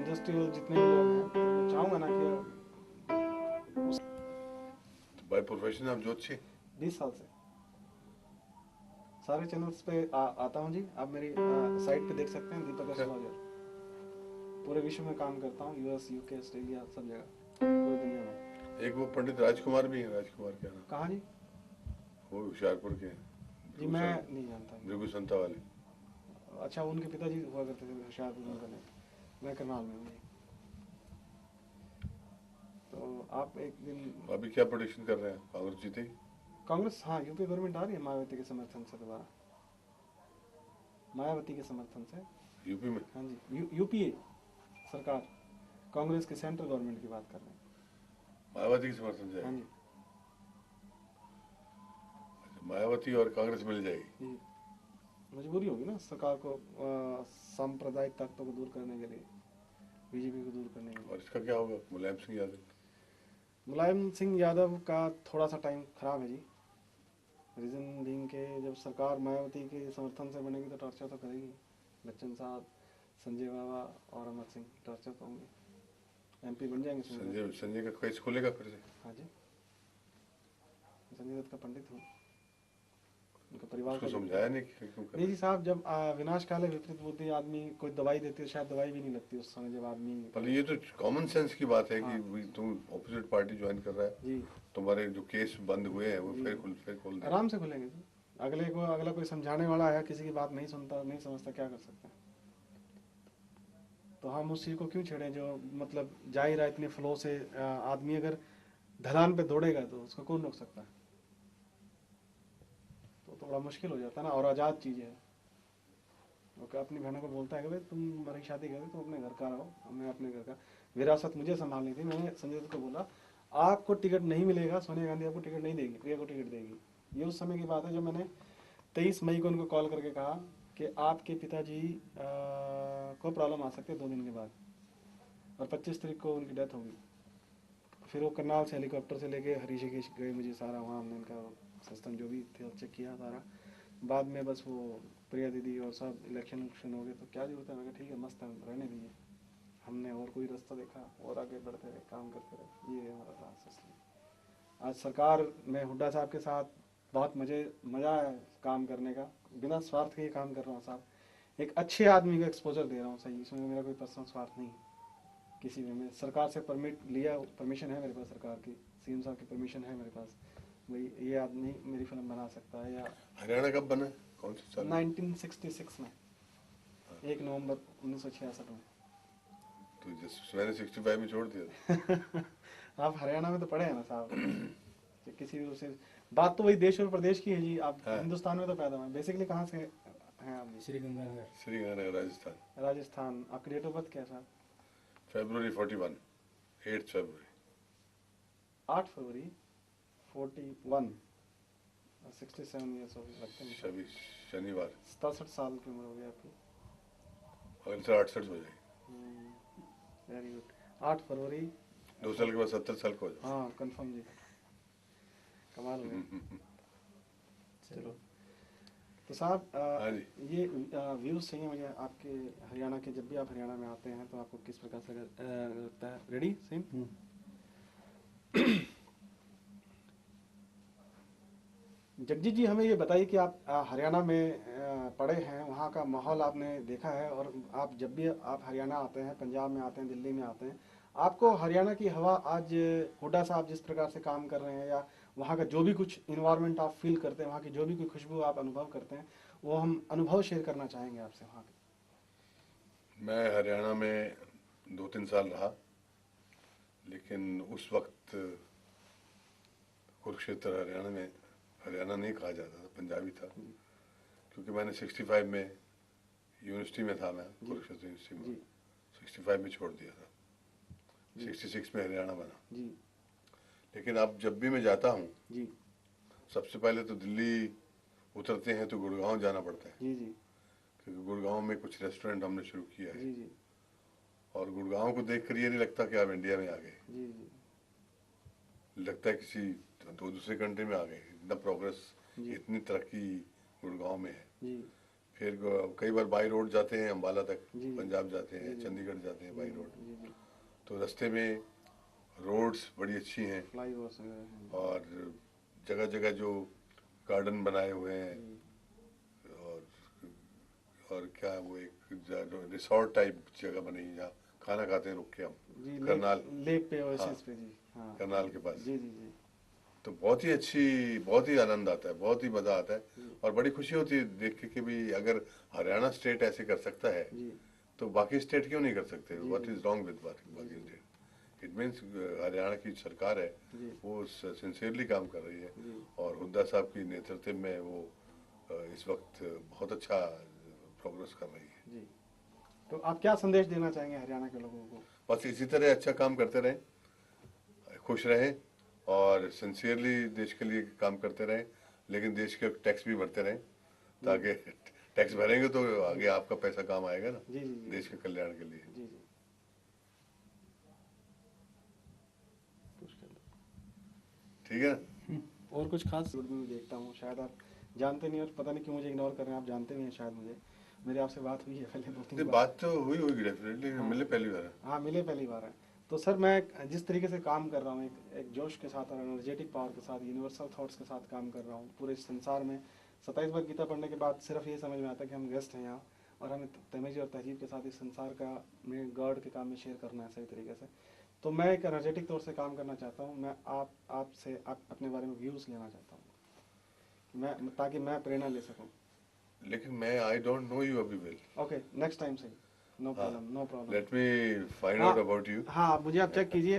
Industrial जितने भी लोग हैं, तो मैं चाहूँगा ना कि बाय प्रोफेशन आप ज्योतिषी? 20 साल से सारे चैनल्स पे आता हूँ जी। आप मेरी साइट पे देख सकते हैं, दीपक अच्छा। एस्ट्रोलॉजर। पूरे विश्व में काम करता हूँ, यूएस, यूके, ऑस्ट्रेलिया, सब जगह, पूरी दुनिया में। एक वो पंडित राजकुमार भी हैं, राजकुमार क्या नाम? कहाँ जी? वो होशियारपुर के हैं, जी मैं नहीं जानता। भृगु संता वाले। अच्छा, उनके पिताजी हुआ करते थे होशियारपुर में पहले। मैं करनाल में हूँ जी। तो आप एक दिन अभी क्या प्रोडिक्शन कर रहे हैं, कांग्रेस जीतेगी? कांग्रेस, हाँ, यूपी गवर्नमेंट आ रही है मायावती के समर्थन से दोबारा। मायावती के समर्थन से यूपी में? हाँ जी, यूपीए सरकार, कांग्रेस की सेंट्रल गवर्नमेंट की बात कर रहे हैं। मायावती के समर्थन से? हाँ जी अच्छा, मायावती और कांग्रेस मिल जाएगी? जी, मजबूरी होगी ना सरकार को सांप्रदायिक तत्वों को दूर करने के लिए, बीजेपी को दूर करने के लिए। और इसका क्या होगा मुलायम सिंह यादव? मुलायम सिंह यादव का थोड़ा सा टाइम खराब है जी। रीजन बीइंग के जब सरकार मायावती के समर्थन से बनेगी तो टॉर्चर तो करेगी। बच्चन साहब, संजय बाबा और अमर सिंह टॉर्चर तो होंगे। एमपी बन जाएंगे संजय का केस खुलेगा फिर से? हाँ जी, संजय दत्त का पंडित हूँ, उनका परिवार उसको का समझाया नहीं कि क्यों कर? नहीं जी साहब, जब विनाश काले विपरीत बुद्धि आदमी कोई दवाई देती है, शायद दवाई भी नहीं लगती उस समय जब आदमी। पर ये तो कॉमन सेंस की बात है हाँ। कि तुम ऑपोजिट पार्टी ज्वाइन कर रहा है, जी तुम्हारे जो केस बंद हुए हैं वो जी, फिर खोल दे। आराम से खुलेंगे जी। अगला कोई समझाने वाला है, किसी की बात नहीं सुनता, नहीं समझता, क्या कर सकते हैं। तो हम उस चीज़ को क्यों छेड़ें जो मतलब जाहिर है इतने फ्लो से आदमी अगर ढलान पे दौड़ेगा तो उसको कौन रोक सकता है। तो बड़ा मुश्किल हो जाता है ना, और आज़ाद चीज़ है। वो अपनी बहनों को बोलता है कि भाई तुम मेरी शादी करो, तुम अपने घर का रहो, मैं अपने घर का, विरासत मुझे संभालनी थी। मैंने संजय दत्त को बोला आपको टिकट नहीं मिलेगा, सोनिया गांधी आपको टिकट नहीं देगी, प्रिया को टिकट देगी। ये उस समय की बात है जब मैंने 23 मई को उनको कॉल करके कहा कि आपके पिताजी को प्रॉब्लम आ सकती है 2 दिन के बाद, और 25 तारीख को उनकी डेथ होगी। फिर वो करनाल से हेलीकॉप्टर से लेके ऋषिकेश गए, मुझे सारा वहाँ हमने उनका सिस्टम जो भी थे चेक किया सारा। बाद में बस वो प्रिया दीदी और सब इलेक्शन हो गए, तो क्या जरूरत है। मैं कहा ठीक है, मस्त है, रहने दीजिए। हमने और कोई रास्ता देखा और आगे बढ़ते रहे, काम करते रहे। ये हमारा था सिस्टम। आज सरकार में हुड्डा साहब के साथ बहुत मज़ा है काम करने का, बिना स्वार्थ के काम कर रहा हूँ साहब। एक अच्छे आदमी को एक्सपोजर दे रहा हूँ सही, इसमें मेरा कोई पर्सनल स्वार्थ नहीं किसी में। मैं सरकार से परमिशन है मेरे पास, सरकार की, सीएम साहब की परमिशन है मेरे पास, भाई ये आदमी मेरी फिल्म बना सकता है। या हरियाणा कब बना, कौन से साल? 1966 में, 1 नवंबर 1966 में। तो मैंने 65 में छोड़ दिया। आप हरियाणा में तो पढ़े हैं ना साहब। किसी भी से बात तो वही देश और प्रदेश की है जी। आप हाँ। हिंदुस्तान में तो पैदा हुए, बेसिकली कहाँ से हैं आप? श्रीगंगानगर। श्रीगंगानगर, राजस्थान। राजस्थान। आपकी डेट ऑफ बर्थ क्या है साहब? February 41, 8th February। 8 फरवरी 41, 67 ईयर्स हो गए लगते हैं। शनिवार। 67 साल की उम्र हो गई आपकी। अगले साल 68 हो जाएगी। Very good. 8 फरवरी। 2 साल के बाद 70 साल का हो जाएगा। हाँ कंफर्म जी, कमाल हो गया। चलो तो साहब हाँ जी। ये व्यूज़ चाहिए मुझे आपके हरियाणा के। जब भी आप हरियाणा में आते हैं तो आपको किस प्रकार से लगता है? Ready same. जगजीत जी, हमें ये बताइए कि आप हरियाणा में पढ़े हैं, वहाँ का माहौल आपने देखा है, और आप जब भी आप हरियाणा आते हैं, पंजाब में आते हैं, दिल्ली में आते हैं, आपको हरियाणा की हवा आज हुड्डा साहब जिस प्रकार से काम कर रहे हैं, या वहाँ का जो भी कुछ इन्वायरमेंट आप फील करते हैं, वहाँ की जो भी कोई खुशबू आप अनुभव करते हैं, वो हम अनुभव शेयर करना चाहेंगे आपसे वहाँ के। मैं हरियाणा में 2-3 साल रहा, लेकिन उस वक्त कुरुक्षेत्र हरियाणा नहीं कहा जाता था, पंजाबी था। क्योंकि मैंने 65 में यूनिवर्सिटी में था, मैं कुरुक्षेत्र यूनिवर्सिटी में 65 में छोड़ दिया था। 66 में हरियाणा बना जी। लेकिन अब जब भी मैं जाता हूँ जी सबसे पहले तो दिल्ली उतरते हैं तो गुड़गांव जाना पड़ता है। जी जी क्योंकि गुड़गांव में कुछ रेस्टोरेंट हमने शुरू किया है। जी जी और गुड़गांव को देखकर ये नहीं लगता कि आप इंडिया में आ गए, जी जी लगता है किसी दूसरे कंट्री में आ गए। इतना प्रोग्रेस, जी इतनी तरक्की गुड़गांव में है। जी फिर कई बार बाई रोड जाते हैं, अम्बाला तक जी। पंजाब जाते हैं, जी। चंडीगढ़ जाते हैं बाई रोड। जी जी तो रास्ते में रोड्स बड़ी अच्छी हैं फ्लाई ओवर्स वगैरह हैं। और जगह जगह जो गार्डन बनाए हुए हैं जी और क्या वो एक रिसोर्ट टाइप जगह बनी है जहाँ खाना खाते हैं रुक के हम, जी लेक करनाल, लेक पे हाँ ओएसिस पे जी हाँ। करनाल के पास। जी जी जी तो बहुत ही अच्छी, बहुत ही आनंद आता है, बहुत ही मज़ा आता है जी और बड़ी खुशी होती है देख के कि भी अगर हरियाणा स्टेट ऐसे कर सकता है जी तो बाकी स्टेट क्यों नहीं कर सकते? जी व्हाट जी इज रॉन्ग विद बाकी स्टेट? इट मीन्स हरियाणा की सरकार है जी वो सिंसियरली काम कर रही है जी और हुड्डा साहब की नेतृत्व में वो इस वक्त बहुत अच्छा प्रोग्रेस कर रही है। जी। तो आप क्या संदेश देना चाहेंगे हरियाणा के लोगों को? बस इसी तरह अच्छा काम करते रहें, खुश रहें और सिंसियरली देश के लिए काम करते रहें, लेकिन देश के टैक्स भी भरते रहें ताकि टैक्स भरेंगे तो आगे आपका पैसा काम आएगा ना, जी जी जी देश के कल्याण के लिए। जी जी कुछ कर दो। ठीक है ना? और कुछ खास वीडियो में देखता हूँ, शायद आप जानते नहीं और पता नहीं क्यों मुझे इग्नोर कर रहे हैं, आप जानते भी हैं शायद मुझे, मेरी आपसे बात हुई है पहले 2-3 नहीं, बार। बात तो हुई होगी डेफिनेटली, हाँ। मिले पहली बार है। हाँ मिले पहली बार है। तो सर मैं जिस तरीके से काम कर रहा हूँ, एक जोश के साथ और एनर्जेटिक पावर के साथ, यूनिवर्सल थॉट्स के साथ काम कर रहा हूँ पूरे संसार में। 27 बार गीता पढ़ने के बाद सिर्फ ये समझ में आता है कि हम गेस्ट हैं यहाँ और हमें तमीज़ और तहजीब के साथ इस संसार का में गॉड के काम में शेयर करना है सही तरीके से। तो मैं एक एनर्जेटिक तौर से काम करना चाहता हूँ। मैं आपसे आप अपने बारे में व्यूज़ लेना चाहता हूँ, मैं ताकि मैं प्रेरणा ले सकूँ। लेकिन मैं आई डोंट नो यू अभी वेल। ओके नेक्स्ट टाइम से नो हाँ, problem no problem. Let me find हाँ आउट अबाउट यू। हाँ मुझे आप चेक कीजिए।